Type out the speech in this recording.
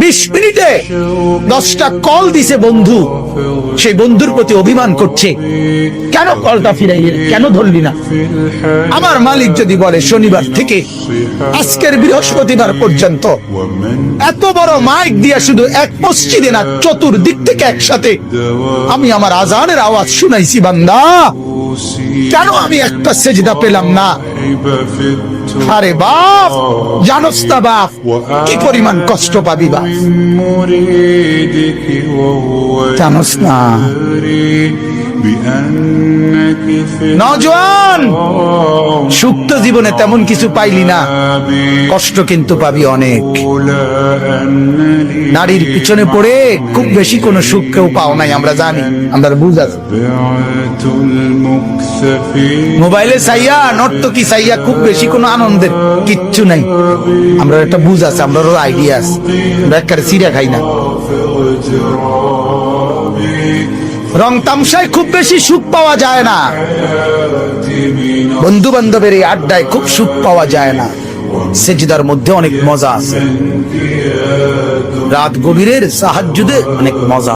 20 মিনিটে 10টা কল দিছে বন্ধু, সেই বন্ধুর প্রতি অভিমান করছে, কেন কলটা ফিরাইলি, কেন ধরলি না? আমার মালিক যদি বলে শনিবার থেকে আজকের বৃহস্পতিবার পর্যন্ত এত বড় মাইক দিয়া শুধু এক মসজিদে না, চতুর্দিক থেকে একসাথে আমি আমার আজানের আওয়াজ শুনাইছি বান্দা, কেন আমি একটা সেজদা পেলাম না? আরে বাপ, জানোস না বাপ কি পরিমাণ কষ্ট পাবি বাপ, জানোস না? নওজোয়ান, সুপ্ত জীবনে তেমন কিছু পাইলি না, কষ্ট কিন্তু পাবি অনেক। নারীর পিছনে পড়ে খুব বেশি কোনো সুখ কেউ পাও নাই, আমরা জানি, আমরা বুঝ আছে। মোবাইলে চাইয়া, নর্তকী চাইয়া খুব বেশি কোনো আনন্দের কিচ্ছু নাই, আমরা একটা বুঝ আছে, আমরা আইডিয়া আছে, আমরা একটা সিরা খাই না। রং তামসায় খুব বেশি সুখ পাওয়া যায় না, বন্ধু বান্ধবের এই আড্ডায় খুব সুখ পাওয়া যায় না, সেজদার মধ্যে অনেক মজা আছে, রাত গভীরের সাহাজ্জুদে অনেক মজা।